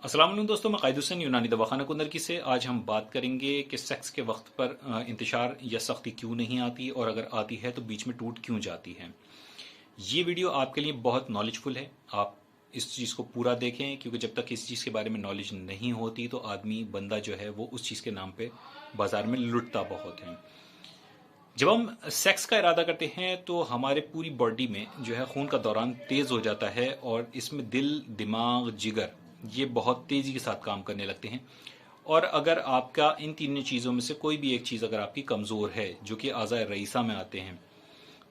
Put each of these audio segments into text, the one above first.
अस्सलाम वालेकुम दोस्तों, मैं कायद हुसैन यूनानी दवाखाना कुंदरकी से। आज हम बात करेंगे कि सेक्स के वक्त पर इंतशार या सख्ती क्यों नहीं आती और अगर आती है तो बीच में टूट क्यों जाती है। ये वीडियो आपके लिए बहुत नॉलेजफुल है। आप इस चीज़ को पूरा देखें क्योंकि जब तक इस चीज़ के बारे में नॉलेज नहीं होती तो आदमी बंदा जो है वो उस चीज़ के नाम पे बाजार में लुटता बहुत है। जब हम सेक्स का इरादा करते हैं तो हमारे पूरी बॉडी में जो है खून का दौरान तेज़ हो जाता है और इसमें दिल, दिमाग, जिगर ये बहुत तेज़ी के साथ काम करने लगते हैं। और अगर आपका इन तीनों चीज़ों में से कोई भी एक चीज़ अगर आपकी कमज़ोर है, जो कि आज़ाए रईसा में आते हैं,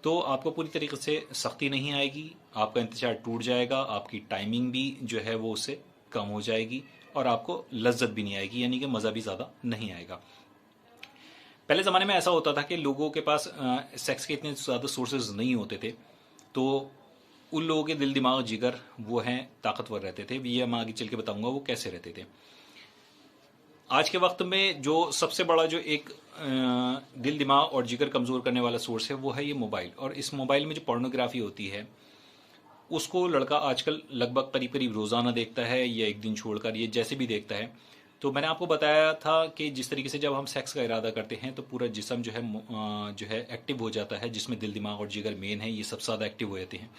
तो आपको पूरी तरीके से सख्ती नहीं आएगी, आपका इंतजार टूट जाएगा, आपकी टाइमिंग भी जो है वो उससे कम हो जाएगी और आपको लज्जत भी नहीं आएगी, यानी कि मज़ा भी ज़्यादा नहीं आएगा। पहले ज़माने में ऐसा होता था कि लोगों के पास सेक्स के इतने ज़्यादा सोर्सेज नहीं होते थे, तो उन लोगों के दिल, दिमाग, जिगर वो हैं ताकतवर रहते थे। ये मैं आगे चल के बताऊंगा वो कैसे रहते थे। आज के वक्त में जो सबसे बड़ा जो एक दिल, दिमाग और जिगर कमज़ोर करने वाला सोर्स है वो है ये मोबाइल। और इस मोबाइल में जो पोर्नोग्राफी होती है उसको लड़का आजकल लगभग करीब करीब रोज़ाना देखता है या एक दिन छोड़कर, ये जैसे भी देखता है। तो मैंने आपको बताया था कि जिस तरीके से जब हम सेक्स का इरादा करते हैं तो पूरा जिस्म जो है एक्टिव हो जाता है, जिसमें दिल, दिमाग और जिगर मेन है, ये सबसे ज़्यादा एक्टिव हो जाते हैं।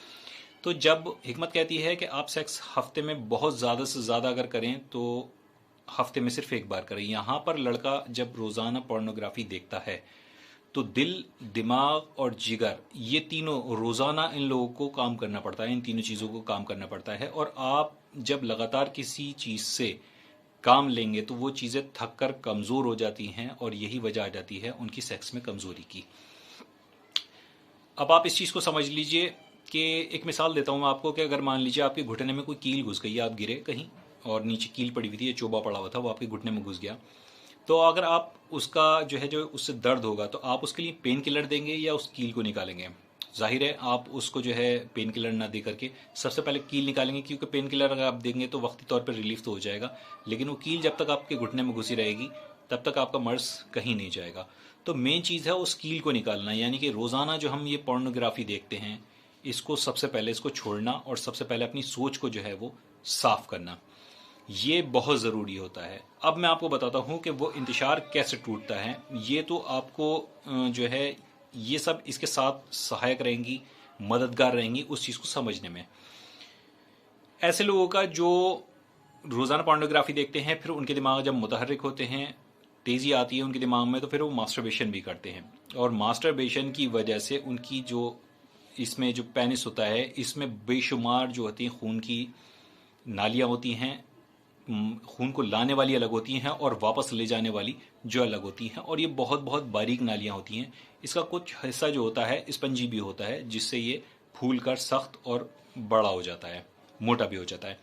तो जब हिकमत कहती है कि आप सेक्स हफ्ते में बहुत ज़्यादा से ज़्यादा अगर करें तो हफ्ते में सिर्फ एक बार करें। यहाँ पर लड़का जब रोज़ाना पोर्नोग्राफी देखता है तो दिल, दिमाग और जिगर ये तीनों रोज़ाना इन लोगों को काम करना पड़ता है, इन तीनों चीज़ों को काम करना पड़ता है। और आप जब लगातार किसी चीज़ से काम लेंगे तो वो चीज़ें थक कर कमज़ोर हो जाती हैं और यही वजह आ जाती है उनकी सेक्स में कमज़ोरी की। अब आप इस चीज़ को समझ लीजिए कि एक मिसाल देता हूँ मैं आपको कि अगर मान लीजिए आपके घुटने में कोई कील घुस गई, आप गिरे कहीं और नीचे कील पड़ी हुई थी, ये चोबा पड़ा हुआ था, वो आपके घुटने में घुस गया। तो अगर आप उसका जो उससे दर्द होगा तो आप उसके लिए पेन किलर देंगे या उस कील को निकालेंगे। जाहिर है आप उसको जो है पेन किलर ना दे करके सबसे पहले कील निकालेंगे, क्योंकि पेन किलर अगर आप देंगे तो वक्ती तौर पर रिलीफ तो हो जाएगा, लेकिन वो कील जब तक आपके घुटने में घुसी रहेगी तब तक आपका मर्ज कहीं नहीं जाएगा। तो मेन चीज़ है उस कील को निकालना, यानी कि रोज़ाना जो हम ये पोर्नोग्राफी देखते हैं इसको सबसे पहले इसको छोड़ना और सबसे पहले अपनी सोच को जो है वो साफ करना, ये बहुत ज़रूरी होता है। अब मैं आपको बताता हूँ कि वो इंतशार कैसे टूटता है। ये तो आपको जो है ये सब इसके साथ सहायक रहेंगी, मददगार रहेंगी उस चीज़ को समझने में। ऐसे लोगों का जो रोज़ाना पोर्नोग्राफी देखते हैं फिर उनके दिमाग जब मुतहर्रिक होते हैं, तेज़ी आती है उनके दिमाग में, तो फिर वो मास्टरबेशन भी करते हैं। और मास्टरबेशन की वजह से उनकी जो इसमें जो पेनिस होता है इसमें बेशुमार जो होती हैं खून की नालियाँ होती हैं। खून को लाने वाली अलग होती हैं और वापस ले जाने वाली जो अलग होती हैं, और ये बहुत बहुत बारीक नालियाँ होती हैं। इसका कुछ हिस्सा जो होता है स्पंजी भी होता है, जिससे ये फूल कर सख्त और बड़ा हो जाता है, मोटा भी हो जाता है।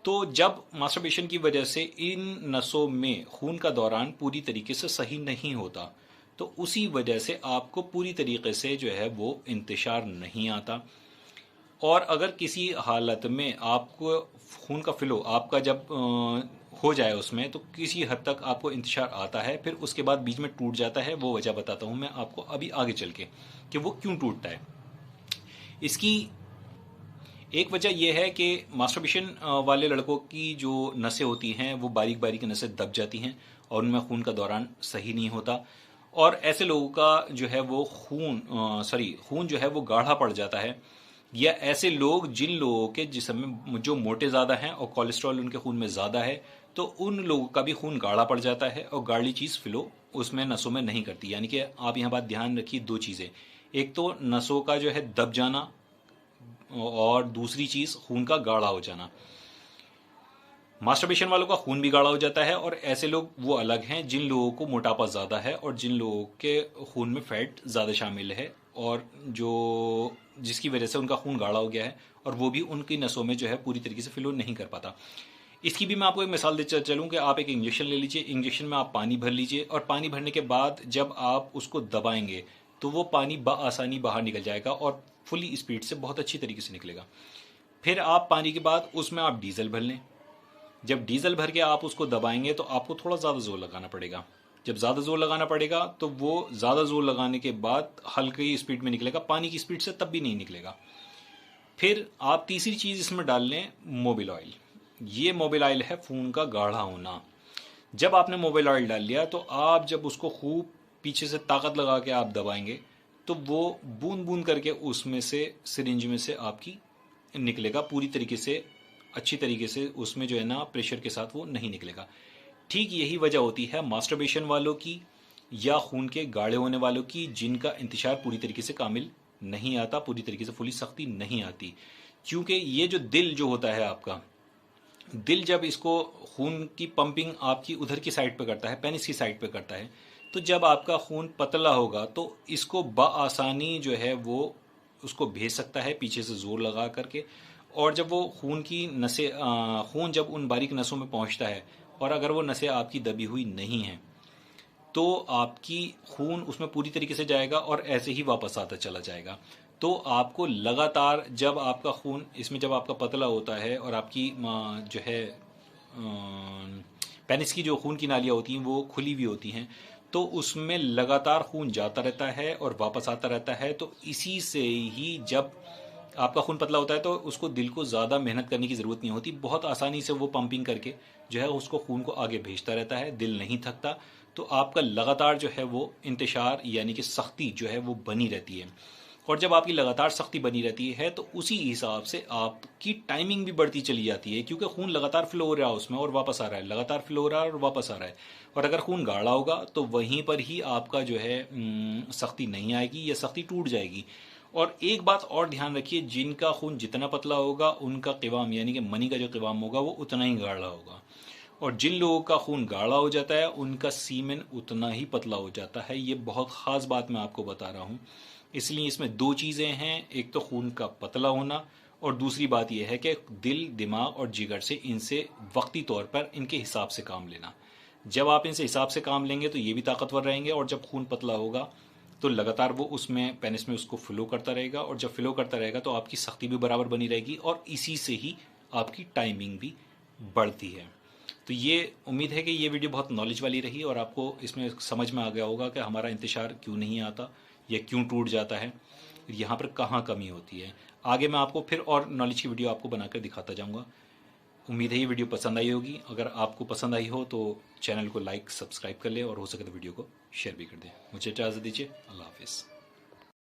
तो जब मास्टरबेशन की वजह से इन नसों में खून का दौरान पूरी तरीके से सही नहीं होता तो उसी वजह से आपको पूरी तरीके से जो है वो इंतशार नहीं आता। और अगर किसी हालत में आपको खून का फ्लो आपका जब हो जाए उसमें तो किसी हद तक आपको इंतशार आता है, फिर उसके बाद बीच में टूट जाता है। वो वजह बताता हूँ मैं आपको अभी आगे चल के कि वो क्यों टूटता है। इसकी एक वजह यह है कि मास्टरबेशन वाले लड़कों की जो नसें होती हैं वो बारीक बारीक नसें दब जाती हैं और उनमें खून का दौरान सही नहीं होता। और ऐसे लोगों का जो है वो खून जो है वो गाढ़ा पड़ जाता है। या ऐसे लोग जिन लोगों के जिस्म में जो मोटे ज़्यादा हैं और कोलेस्ट्रॉल उनके खून में ज़्यादा है, तो उन लोगों का भी खून गाढ़ा पड़ जाता है और गाढ़ी चीज़ फ्लो उसमें नसों में नहीं करती। यानी कि आप यहाँ बात ध्यान रखिए, दो चीज़ें, एक तो नसों का जो है दब जाना और दूसरी चीज़ खून का गाढ़ा हो जाना। मास्टरबेशन वालों का खून भी गाढ़ा हो जाता है और ऐसे लोग वो अलग हैं जिन लोगों को मोटापा ज़्यादा है और जिन लोगों के खून में फैट ज़्यादा शामिल है और जो जिसकी वजह से उनका खून गाढ़ा हो गया है और वो भी उनकी नसों में जो है पूरी तरीके से फ्लो नहीं कर पाता। इसकी भी मैं आपको एक मिसाल दे चलूँ कि आप एक इंजेक्शन ले लीजिए, इंजेक्शन में आप पानी भर लीजिए और पानी भरने के बाद जब आप उसको दबाएंगे तो वो पानी आसानी बाहर निकल जाएगा और फुली स्पीड से बहुत अच्छी तरीके से निकलेगा। फिर आप पानी के बाद उसमें आप डीजल भर लें। जब डीजल भर के आप उसको दबाएंगे तो आपको थोड़ा ज़्यादा जोर लगाना पड़ेगा। जब ज़्यादा जोर लगाना पड़ेगा तो वो ज़्यादा जोर लगाने के बाद हल्की स्पीड में निकलेगा, पानी की स्पीड से तब भी नहीं निकलेगा। फिर आप तीसरी चीज़ इसमें डाल लें मोबिल ऑयल। ये मोबिल ऑयल है खून का गाढ़ा होना। जब आपने मोबिल ऑयल डाल लिया तो आप जब उसको खूब पीछे से ताकत लगा के आप दबाएंगे तो वो बूंद बूंद करके उसमें से सिरिंज में से आपकी निकलेगा, पूरी तरीके से अच्छी तरीके से उसमें जो है ना प्रेशर के साथ वो नहीं निकलेगा। ठीक यही वजह होती है मास्टरबेशन वालों की या खून के गाढ़े होने वालों की, जिनका इंतशार पूरी तरीके से कामिल नहीं आता, पूरी तरीके से फुली सख्ती नहीं आती। क्योंकि ये जो दिल जो होता है आपका, दिल जब इसको खून की पंपिंग आपकी उधर की साइड पे करता है, पेनिस की साइड पे करता है, तो जब आपका खून पतला होगा तो इसको बआसानी जो है वो उसको भेज सकता है पीछे से जोर लगा करके। और जब वो खून की नसें खून जब उन बारीक नसों में पहुंचता है और अगर वो नसें आपकी दबी हुई नहीं हैं तो आपकी खून उसमें पूरी तरीके से जाएगा और ऐसे ही वापस आता चला जाएगा। तो आपको लगातार जब आपका खून इसमें जब आपका पतला होता है और आपकी जो है पेनिस की जो खून की नालियाँ होती हैं वो खुली हुई होती हैं, तो उसमें लगातार खून जाता रहता है और वापस आता रहता है। तो इसी से ही जब आपका खून पतला होता है तो उसको दिल को ज़्यादा मेहनत करने की ज़रूरत नहीं होती, बहुत आसानी से वो पंपिंग करके जो है उसको खून को आगे भेजता रहता है, दिल नहीं थकता। तो आपका लगातार जो है वो इंतशार यानी कि सख्ती जो है वो बनी रहती है। और जब आपकी लगातार सख्ती बनी रहती है तो उसी हिसाब से आपकी टाइमिंग भी बढ़ती चली जाती है, क्योंकि खून लगातार फ्लो हो रहा है उसमें और वापस आ रहा है, लगातार फ्लो हो रहा है और वापस आ रहा है। और अगर खून गाढ़ा होगा तो वहीं पर ही आपका जो है सख्ती नहीं आएगी या सख्ती टूट जाएगी। और एक बात और ध्यान रखिए, जिनका खून जितना पतला होगा उनका क़िवाम यानी कि मनी का जो क़िवाम होगा वो उतना ही गाढ़ा होगा, और जिन लोगों का खून गाढ़ा हो जाता है उनका सीमेन उतना ही पतला हो जाता है। ये बहुत ख़ास बात मैं आपको बता रहा हूँ। इसलिए इसमें दो चीज़ें हैं, एक तो खून का पतला होना और दूसरी बात यह है कि दिल, दिमाग और जिगर से इनसे वक्ती तौर पर इनके हिसाब से काम लेना। जब आप इनसे हिसाब से काम लेंगे तो ये भी ताकतवर रहेंगे, और जब खून पतला होगा तो लगातार वो उसमें पेनिस में उसको फ्लो करता रहेगा, और जब फ्लो करता रहेगा तो आपकी सख्ती भी बराबर बनी रहेगी और इसी से ही आपकी टाइमिंग भी बढ़ती है। तो ये उम्मीद है कि ये वीडियो बहुत नॉलेज वाली रही और आपको इसमें समझ में आ गया होगा कि हमारा इंतशार क्यों नहीं आता या क्यों टूट जाता है, यहाँ पर कहाँ कमी होती है। आगे मैं आपको फिर और नॉलेज की वीडियो आपको बनाकर दिखाता जाऊँगा। उम्मीद है ये वीडियो पसंद आई होगी। अगर आपको पसंद आई हो तो चैनल को लाइक, सब्सक्राइब कर ले और हो सके तो वीडियो को शेयर भी कर दें। मुझे इजाज़त दीजिए। अल्लाह हाफिज़।